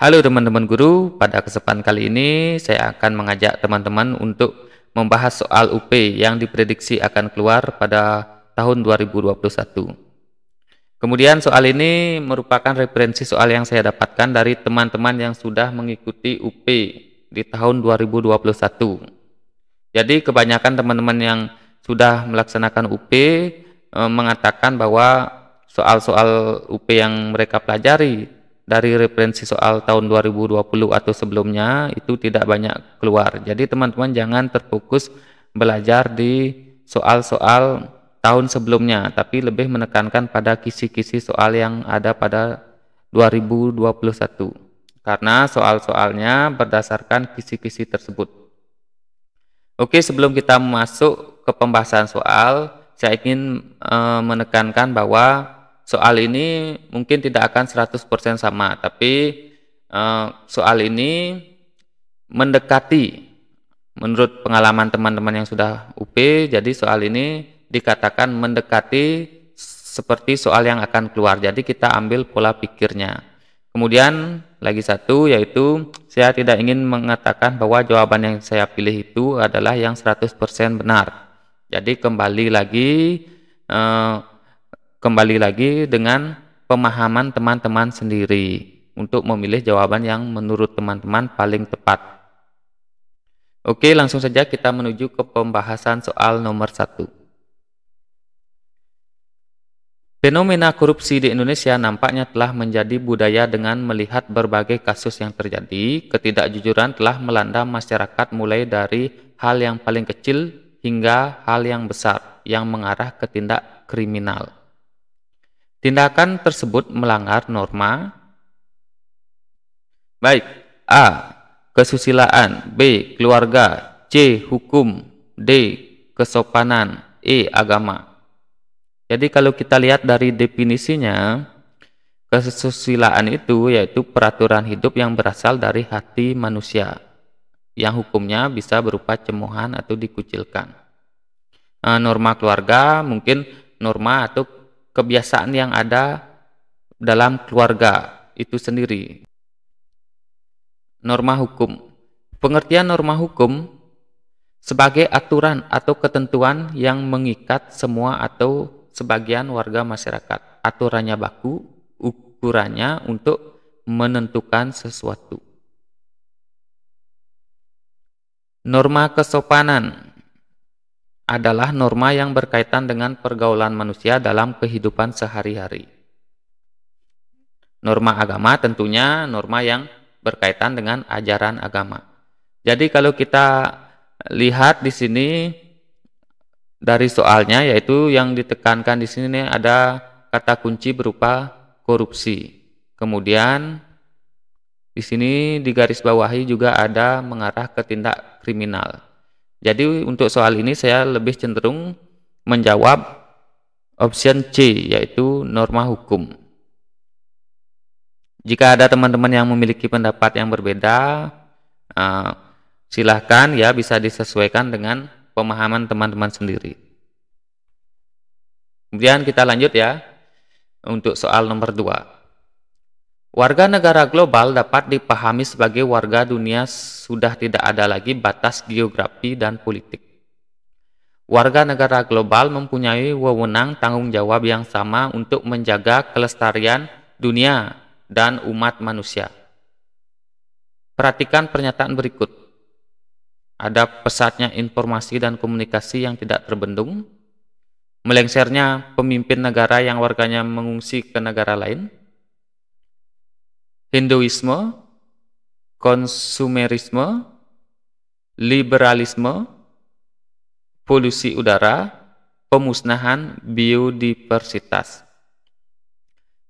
Halo teman-teman guru, pada kesempatan kali ini saya akan mengajak teman-teman untuk membahas soal UP yang diprediksi akan keluar pada tahun 2021. Kemudian soal ini merupakan referensi soal yang saya dapatkan dari teman-teman yang sudah mengikuti UP di tahun 2021. Jadi kebanyakan teman-teman yang sudah melaksanakan UP mengatakan bahwa soal-soal UP yang mereka pelajari dari referensi soal tahun 2020 atau sebelumnya itu tidak banyak keluar. Jadi teman-teman jangan terfokus belajar di soal-soal tahun sebelumnya, tapi lebih menekankan pada kisi-kisi soal yang ada pada 2021. Karena soal-soalnya berdasarkan kisi-kisi tersebut. Oke, sebelum kita masuk ke pembahasan soal, saya ingin menekankan bahwa soal ini mungkin tidak akan 100% sama, tapi soal ini mendekati, menurut pengalaman teman-teman yang sudah UP, jadi soal ini dikatakan mendekati seperti soal yang akan keluar. Jadi kita ambil pola pikirnya. Kemudian lagi satu, yaitu saya tidak ingin mengatakan bahwa jawaban yang saya pilih itu adalah yang 100% benar. Jadi kembali lagi dengan pemahaman teman-teman sendiri untuk memilih jawaban yang menurut teman-teman paling tepat. Oke, langsung saja kita menuju ke pembahasan soal nomor 1. Fenomena korupsi di Indonesia nampaknya telah menjadi budaya dengan melihat berbagai kasus yang terjadi. Ketidakjujuran telah melanda masyarakat mulai dari hal yang paling kecil hingga hal yang besar yang mengarah ke tindak kriminal. Tindakan tersebut melanggar norma. Baik, A. Kesusilaan, B. Keluarga, C. Hukum, D. Kesopanan, E. Agama. Jadi kalau kita lihat dari definisinya, kesusilaan itu yaitu peraturan hidup yang berasal dari hati manusia, yang hukumnya bisa berupa cemoohan atau dikucilkan. Norma keluarga mungkin norma atau kebiasaan yang ada dalam keluarga itu sendiri. Norma hukum. Pengertian norma hukum sebagai aturan atau ketentuan yang mengikat semua atau sebagian warga masyarakat. Aturannya baku, ukurannya untuk menentukan sesuatu. Norma kesopanan adalah norma yang berkaitan dengan pergaulan manusia dalam kehidupan sehari-hari. Norma agama tentunya norma yang berkaitan dengan ajaran agama. Jadi kalau kita lihat di sini dari soalnya, yaitu yang ditekankan di sini ada kata kunci berupa korupsi. Kemudian di sini di garis bawahi juga ada mengarah ke tindak kriminal. Jadi untuk soal ini saya lebih cenderung menjawab option C, yaitu norma hukum. Jika ada teman-teman yang memiliki pendapat yang berbeda, silahkan ya, bisa disesuaikan dengan pemahaman teman-teman sendiri. Kemudian kita lanjut ya untuk soal nomor 2. Warga negara global dapat dipahami sebagai warga dunia sudah tidak ada lagi batas geografi dan politik. Warga negara global mempunyai wewenang tanggung jawab yang sama untuk menjaga kelestarian dunia dan umat manusia. Perhatikan pernyataan berikut. Ada pesatnya informasi dan komunikasi yang tidak terbendung, melengsarnya pemimpin negara yang warganya mengungsi ke negara lain, Hinduisme, konsumerisme, liberalisme, polusi udara, pemusnahan biodiversitas.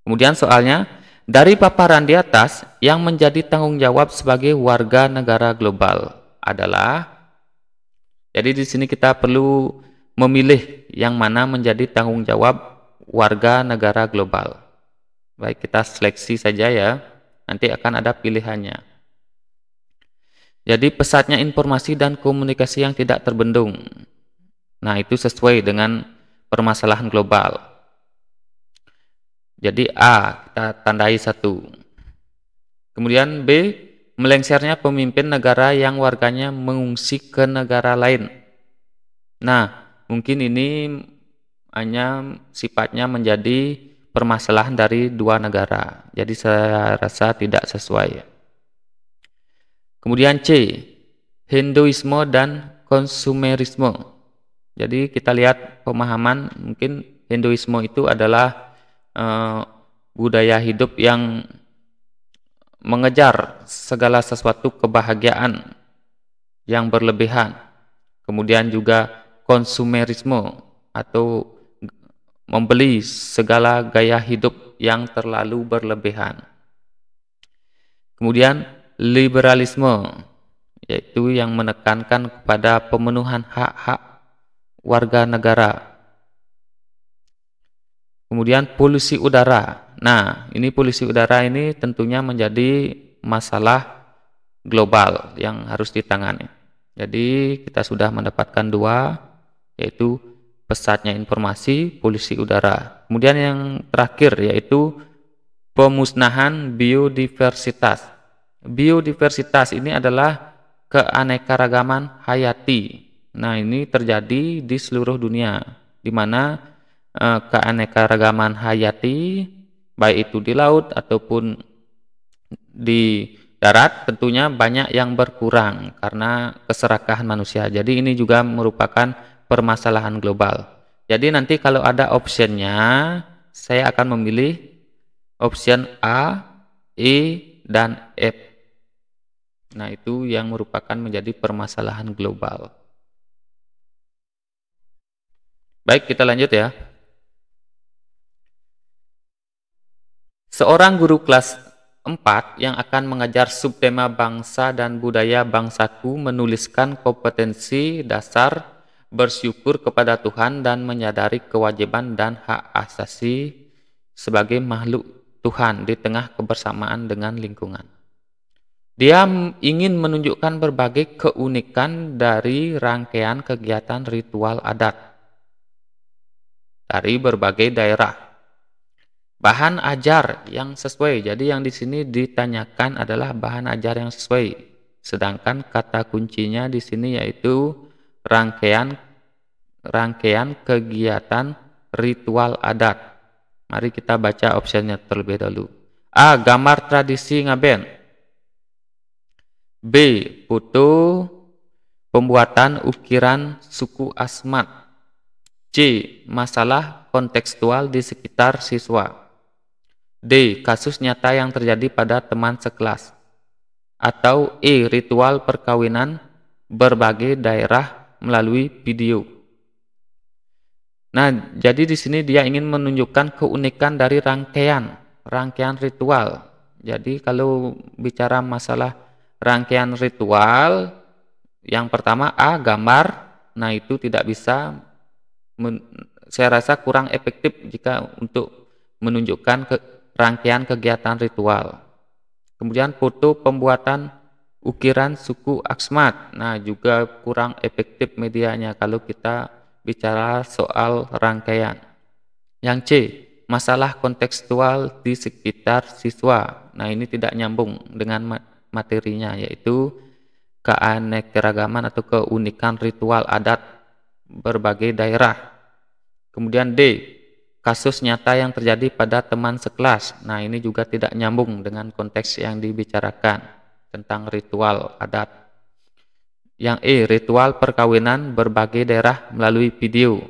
Kemudian soalnya, dari paparan di atas, yang menjadi tanggung jawab sebagai warga negara global adalah, jadi di sini kita perlu memilih yang mana menjadi tanggung jawab warga negara global. Baik, kita seleksi saja ya, nanti akan ada pilihannya. Jadi pesatnya informasi dan komunikasi yang tidak terbendung. Nah, itu sesuai dengan permasalahan global. Jadi A, kita tandai 1. Kemudian B, melengsarnya pemimpin negara yang warganya mengungsi ke negara lain. Nah, mungkin ini hanya sifatnya menjadi permasalahan dari dua negara. Jadi saya rasa tidak sesuai. Kemudian C, Hinduisme dan konsumerisme. Jadi kita lihat pemahaman, mungkin Hinduisme itu adalah budaya hidup yang mengejar segala sesuatu kebahagiaan yang berlebihan. Kemudian juga konsumerisme atau membeli segala gaya hidup yang terlalu berlebihan. Kemudian liberalisme, yaitu yang menekankan kepada pemenuhan hak-hak warga negara. Kemudian polusi udara. Nah, ini polusi udara ini tentunya menjadi masalah global yang harus ditangani. Jadi kita sudah mendapatkan dua, yaitu pesatnya informasi, polusi udara. Kemudian yang terakhir yaitu pemusnahan biodiversitas. Biodiversitas ini adalah keanekaragaman hayati. Nah, ini terjadi di seluruh dunia, di mana keanekaragaman hayati, baik itu di laut ataupun di darat, tentunya banyak yang berkurang karena keserakahan manusia. Jadi ini juga merupakan permasalahan global. Jadi nanti kalau ada optionnya, saya akan memilih option A, E, dan F. Nah, itu yang merupakan menjadi permasalahan global. Baik, kita lanjut ya. Seorang guru kelas 4 yang akan mengajar subtema bangsa dan budaya bangsaku menuliskan kompetensi dasar bersyukur kepada Tuhan dan menyadari kewajiban dan hak asasi sebagai makhluk Tuhan di tengah kebersamaan dengan lingkungan. Dia ingin menunjukkan berbagai keunikan dari rangkaian kegiatan ritual adat dari berbagai daerah. Bahan ajar yang sesuai. Jadi yang di sini ditanyakan adalah bahan ajar yang sesuai. Sedangkan kata kuncinya di sini yaitu rangkaian kegiatan ritual adat. Mari kita baca opsinya terlebih dahulu. A. Gambar tradisi ngaben. B. Foto pembuatan ukiran suku Asmat. C. Masalah kontekstual di sekitar siswa. D. Kasus nyata yang terjadi pada teman sekelas. Atau E. Ritual perkawinan berbagai daerah melalui video. Nah, jadi di sini dia ingin menunjukkan keunikan dari rangkaian ritual. Jadi kalau bicara masalah rangkaian ritual, yang pertama A. Gambar. Nah, itu tidak bisa, saya rasa kurang efektif jika untuk menunjukkan rangkaian kegiatan ritual. Kemudian foto pembuatan ukiran suku Asmat. Nah, juga kurang efektif medianya kalau kita bicara soal rangkaian. Yang C, masalah kontekstual di sekitar siswa. Nah, ini tidak nyambung dengan materinya, yaitu keanekaragaman atau keunikan ritual adat berbagai daerah. Kemudian D, kasus nyata yang terjadi pada teman sekelas. Nah, ini juga tidak nyambung dengan konteks yang dibicarakan tentang ritual adat. Yang E, ritual perkawinan berbagai daerah melalui video.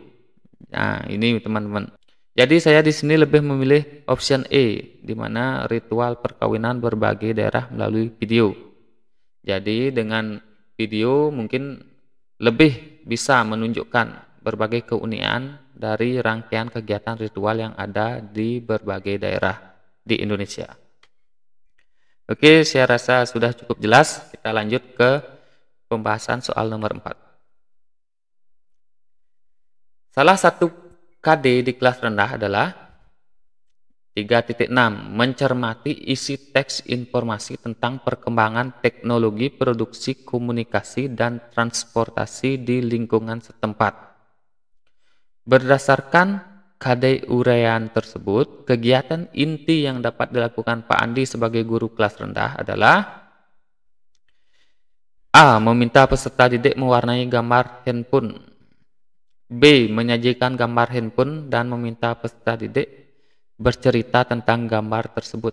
Nah, ini teman-teman. Jadi saya di sini lebih memilih option E, di mana ritual perkawinan berbagai daerah melalui video. Jadi dengan video mungkin lebih bisa menunjukkan berbagai keunikan dari rangkaian kegiatan ritual yang ada di berbagai daerah di Indonesia. Oke, saya rasa sudah cukup jelas. Kita lanjut ke pembahasan soal nomor 4. Salah satu KD di kelas rendah adalah 3.6. Mencermati isi teks informasi tentang perkembangan teknologi produksi komunikasi dan transportasi di lingkungan setempat. Berdasarkan KD uraian tersebut, kegiatan inti yang dapat dilakukan Pak Andi sebagai guru kelas rendah adalah A. Meminta peserta didik mewarnai gambar handphone. B. Menyajikan gambar handphone dan meminta peserta didik bercerita tentang gambar tersebut.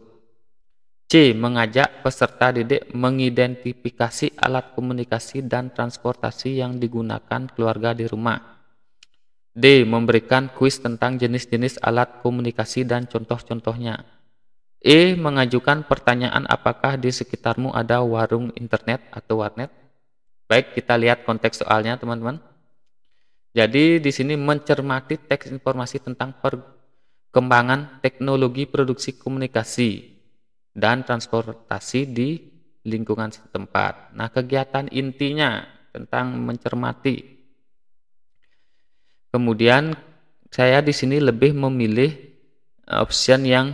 C. Mengajak peserta didik mengidentifikasi alat komunikasi dan transportasi yang digunakan keluarga di rumah. D. Memberikan kuis tentang jenis-jenis alat komunikasi dan contoh-contohnya. E. Mengajukan pertanyaan apakah di sekitarmu ada warung internet atau warnet. Baik, kita lihat konteks soalnya teman-teman. Jadi di sini mencermati teks informasi tentang perkembangan teknologi produksi komunikasi dan transportasi di lingkungan setempat. Nah, kegiatan intinya tentang mencermati. Kemudian saya di sini lebih memilih option yang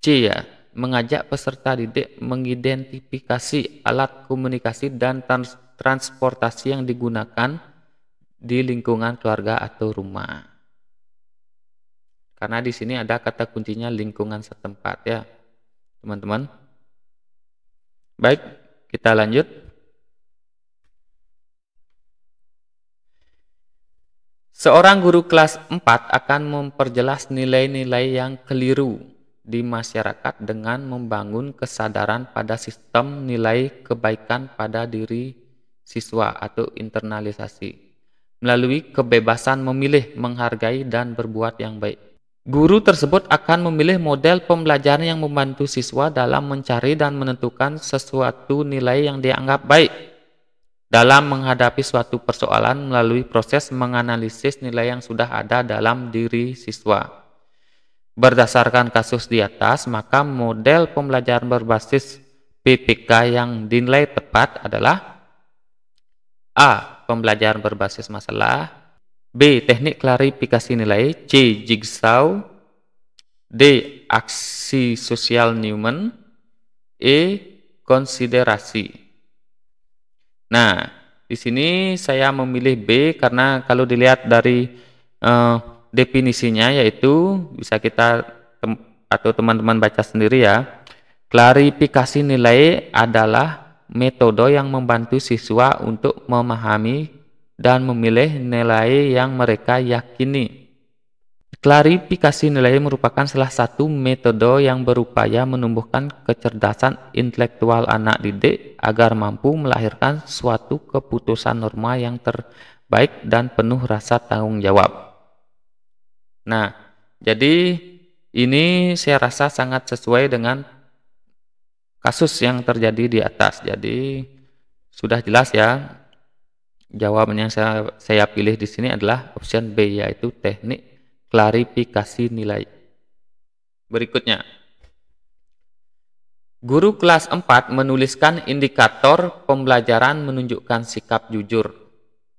C ya, mengajak peserta didik mengidentifikasi alat komunikasi dan transportasi yang digunakan di lingkungan keluarga atau rumah. Karena di sini ada kata kuncinya lingkungan setempat ya, teman-teman. Baik, kita lanjut. Seorang guru kelas 4 akan memperjelas nilai-nilai yang keliru di masyarakat dengan membangun kesadaran pada sistem nilai kebaikan pada diri siswa atau internalisasi melalui kebebasan memilih, menghargai, dan berbuat yang baik. Guru tersebut akan memilih model pembelajaran yang membantu siswa dalam mencari dan menentukan sesuatu nilai yang dianggap baik dalam menghadapi suatu persoalan melalui proses menganalisis nilai yang sudah ada dalam diri siswa. Berdasarkan kasus di atas, maka model pembelajaran berbasis PPK yang dinilai tepat adalah A. Pembelajaran berbasis masalah, B. Teknik klarifikasi nilai, C. Jigsaw, D. Aksi sosial Newman, E. Konsiderasi. Nah, di sini saya memilih B karena kalau dilihat dari definisinya yaitu bisa kita atau teman-teman baca sendiri ya. Klarifikasi nilai adalah metode yang membantu siswa untuk memahami dan memilih nilai yang mereka yakini. Klarifikasi nilai merupakan salah satu metode yang berupaya menumbuhkan kecerdasan intelektual anak didik agar mampu melahirkan suatu keputusan norma yang terbaik dan penuh rasa tanggung jawab. Nah, jadi ini saya rasa sangat sesuai dengan kasus yang terjadi di atas. Jadi sudah jelas ya, jawaban yang saya pilih di sini adalah option B, yaitu teknik klarifikasi nilai. Berikutnya, guru kelas 4 menuliskan indikator pembelajaran menunjukkan sikap jujur.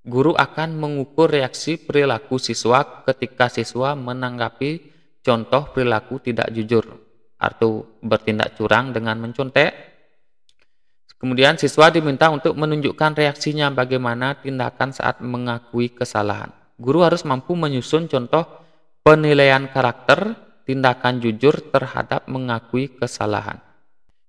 Guru akan mengukur reaksi perilaku siswa ketika siswa menanggapi contoh perilaku tidak jujur atau bertindak curang dengan mencontek. Kemudian siswa diminta untuk menunjukkan reaksinya bagaimana tindakan saat mengakui kesalahan. Guru harus mampu menyusun contoh penilaian karakter tindakan jujur terhadap mengakui kesalahan.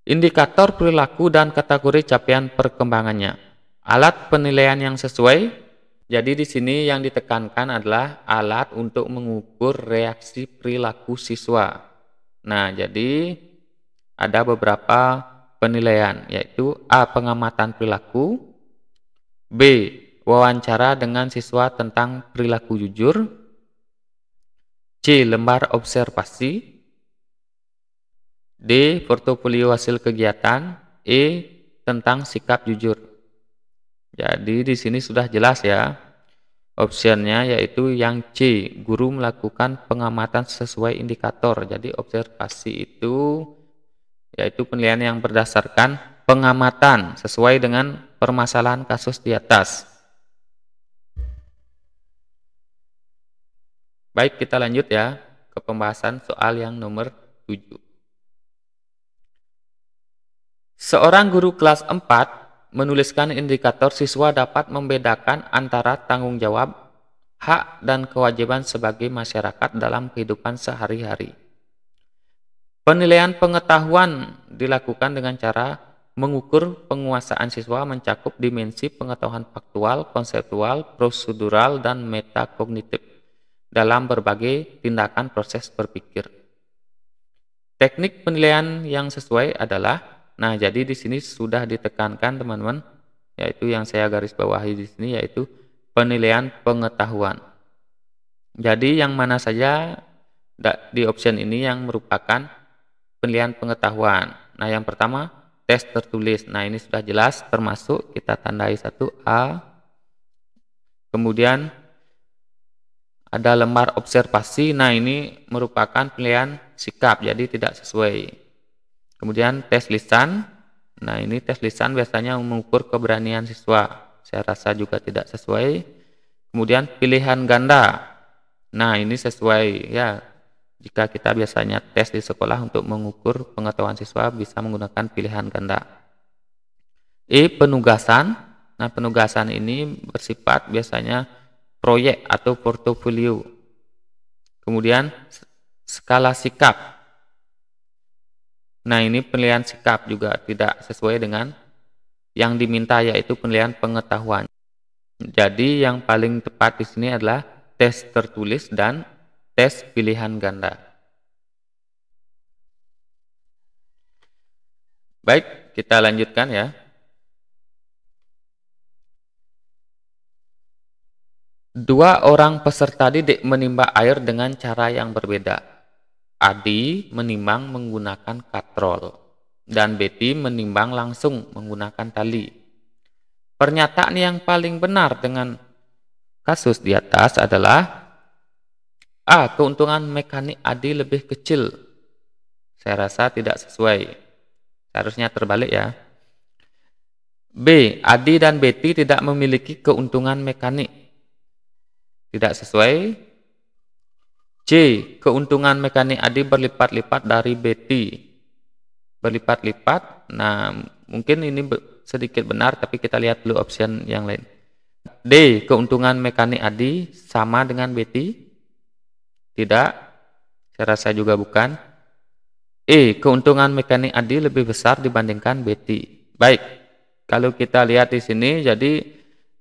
Indikator perilaku dan kategori capaian perkembangannya. Alat penilaian yang sesuai. Jadi di sini yang ditekankan adalah alat untuk mengukur reaksi perilaku siswa. Nah, jadi ada beberapa penilaian, yaitu A. Pengamatan perilaku, B. Wawancara dengan siswa tentang perilaku jujur, C. Lembar observasi, D. Portofolio hasil kegiatan, E. Tentang sikap jujur. Jadi di sini sudah jelas ya, optionnya yaitu yang C. Guru melakukan pengamatan sesuai indikator. Jadi observasi itu yaitu penilaian yang berdasarkan pengamatan sesuai dengan permasalahan kasus di atas. Baik, kita lanjut ya ke pembahasan soal yang nomor 7. Seorang guru kelas 4 menuliskan indikator siswa dapat membedakan antara tanggung jawab hak dan kewajiban sebagai masyarakat dalam kehidupan sehari-hari. Penilaian pengetahuan dilakukan dengan cara mengukur penguasaan siswa mencakup dimensi pengetahuan faktual, konseptual, prosedural, dan metakognitif dalam berbagai tindakan proses berpikir. Teknik penilaian yang sesuai adalah, nah jadi di sini sudah ditekankan teman-teman, yaitu yang saya garis bawahi di sini yaitu penilaian pengetahuan. Jadi yang mana saja di option ini yang merupakan penilaian pengetahuan. Nah yang pertama tes tertulis. Nah ini sudah jelas termasuk kita tandai 1A. Kemudian ada lembar observasi. Nah ini merupakan penilaian sikap, jadi tidak sesuai. Kemudian tes lisan. Nah ini tes lisan biasanya mengukur keberanian siswa. Saya rasa juga tidak sesuai. Kemudian pilihan ganda. Nah ini sesuai ya. Jika kita biasanya tes di sekolah untuk mengukur pengetahuan siswa bisa menggunakan pilihan ganda. Penugasan. Nah penugasan ini bersifat biasanya proyek atau portofolio. Kemudian skala sikap. Nah ini penilaian sikap juga tidak sesuai dengan yang diminta yaitu penilaian pengetahuan. Jadi yang paling tepat di sini adalah tes tertulis dan tes pilihan ganda. Baik, kita lanjutkan ya. Dua orang peserta didik menimba air dengan cara yang berbeda. Adi menimbang menggunakan katrol dan Betty menimbang langsung menggunakan tali. Pernyataan yang paling benar dengan kasus di atas adalah A. Keuntungan mekanik Adi lebih kecil. Saya rasa tidak sesuai. Seharusnya terbalik ya. B. Adi dan Betty tidak memiliki keuntungan mekanik. Tidak sesuai. C. Keuntungan mekanik Adi berlipat-lipat dari Betty. Berlipat-lipat. Nah, mungkin ini sedikit benar, tapi kita lihat dulu option yang lain. D. Keuntungan mekanik Adi sama dengan Betty. Tidak. Saya rasa juga bukan. E. Keuntungan mekanik Adi lebih besar dibandingkan Betty. Baik. Kalau kita lihat di sini, jadi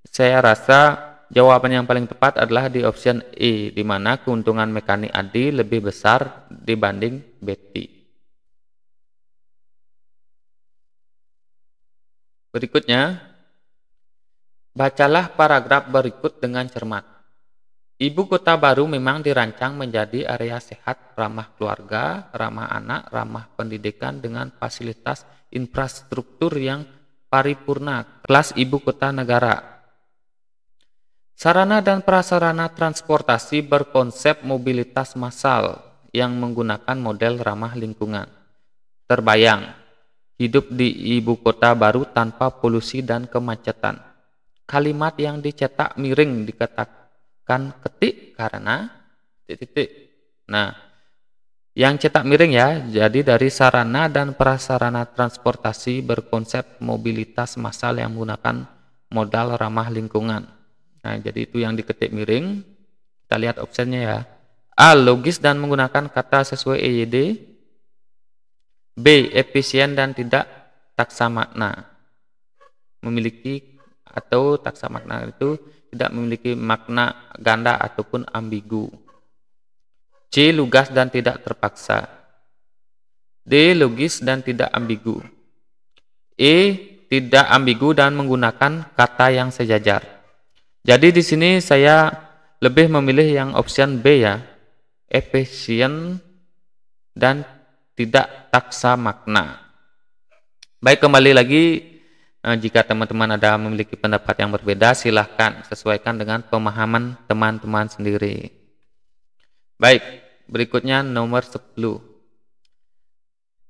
saya rasa jawaban yang paling tepat adalah di option E, di mana keuntungan mekanik Adi lebih besar dibanding Betty. Berikutnya, bacalah paragraf berikut dengan cermat. Ibu kota baru memang dirancang menjadi area sehat, ramah keluarga, ramah anak, ramah pendidikan dengan fasilitas infrastruktur yang paripurna, kelas ibu kota negara. Sarana dan prasarana transportasi berkonsep mobilitas massal yang menggunakan model ramah lingkungan. Terbayang, hidup di ibu kota baru tanpa polusi dan kemacetan. Kalimat yang dicetak miring dikatakan ketik karena titik-titik. Nah, yang cetak miring ya, jadi dari sarana dan prasarana transportasi berkonsep mobilitas massal yang menggunakan modal ramah lingkungan. Nah, jadi itu yang diketik miring. Kita lihat optionnya ya. A. Logis dan menggunakan kata sesuai EYD. B. Efisien dan tidak taksa makna. Memiliki atau taksa makna itu tidak memiliki makna ganda ataupun ambigu. C. Lugas dan tidak terpaksa. D. Logis dan tidak ambigu. E. Tidak ambigu dan menggunakan kata yang sejajar. Jadi di sini saya lebih memilih yang option B ya, efisien dan tidak taksa makna. Baik, kembali lagi, jika teman-teman ada memiliki pendapat yang berbeda, silahkan sesuaikan dengan pemahaman teman-teman sendiri. Baik, berikutnya nomor 10.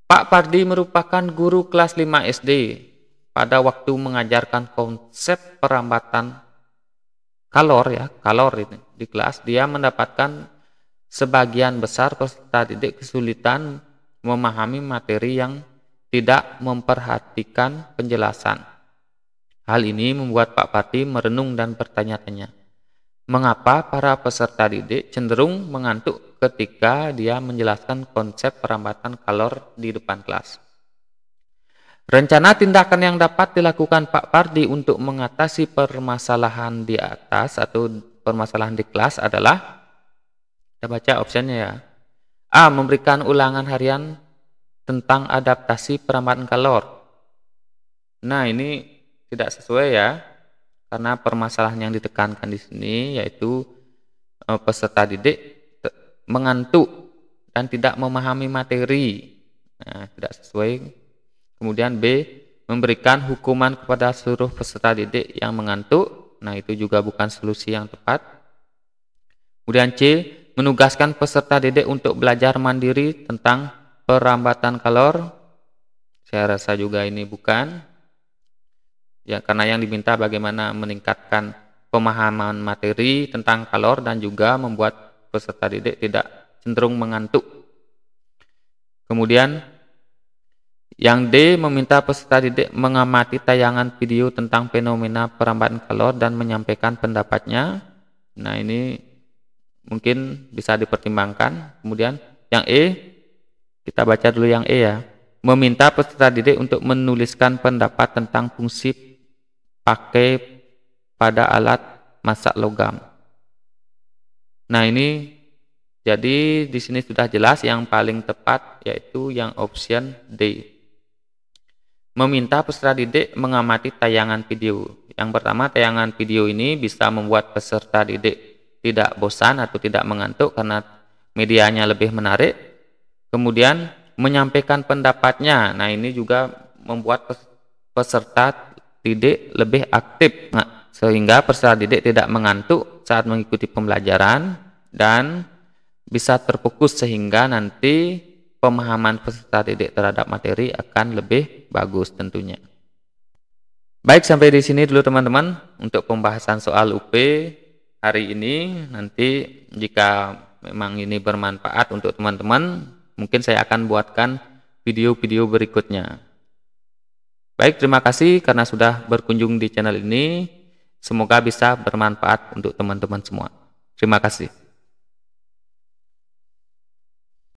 Pak Pardi merupakan guru kelas 5 SD. Pada waktu mengajarkan konsep perambatan kalor ini di kelas, dia mendapatkan sebagian besar peserta didik kesulitan memahami materi yang tidak memperhatikan penjelasan. Hal ini membuat Pak Pardi merenung dan bertanya-tanya. Mengapa para peserta didik cenderung mengantuk ketika dia menjelaskan konsep perambatan kalor di depan kelas? Rencana tindakan yang dapat dilakukan Pak Pardi untuk mengatasi permasalahan di atas atau permasalahan di kelas adalah, kita baca opsinya ya. A. Memberikan ulangan harian tentang adaptasi perambatan kalor. Nah, ini tidak sesuai ya, karena permasalahan yang ditekankan di sini yaitu peserta didik mengantuk dan tidak memahami materi. Nah, tidak sesuai. Kemudian B. Memberikan hukuman kepada seluruh peserta didik yang mengantuk. Nah, itu juga bukan solusi yang tepat. Kemudian C. Menugaskan peserta didik untuk belajar mandiri tentang perambatan kalor. Saya rasa juga ini bukan. Ya, karena yang diminta bagaimana meningkatkan pemahaman materi tentang kalor dan juga membuat peserta didik tidak cenderung mengantuk. Kemudian yang D. Meminta peserta didik mengamati tayangan video tentang fenomena perambatan kalor dan menyampaikan pendapatnya. Nah, ini mungkin bisa dipertimbangkan. Kemudian yang E, kita baca dulu yang E ya. Meminta peserta didik untuk menuliskan pendapat tentang fungsi pakai pada alat masak logam. Nah, ini jadi di sini sudah jelas yang paling tepat yaitu yang option D. Meminta peserta didik mengamati tayangan video. Yang pertama, tayangan video ini bisa membuat peserta didik tidak bosan atau tidak mengantuk karena medianya lebih menarik. Kemudian menyampaikan pendapatnya. Nah, ini juga membuat peserta didik lebih aktif. Nah, sehingga peserta didik tidak mengantuk saat mengikuti pembelajaran dan bisa terfokus sehingga nanti pemahaman peserta didik terhadap materi akan lebih bagus tentunya. Baik, sampai di sini dulu teman-teman untuk pembahasan soal UP hari ini. Nanti jika memang ini bermanfaat untuk teman-teman, mungkin saya akan buatkan video-video berikutnya. Baik, terima kasih karena sudah berkunjung di channel ini. Semoga bisa bermanfaat untuk teman-teman semua. Terima kasih.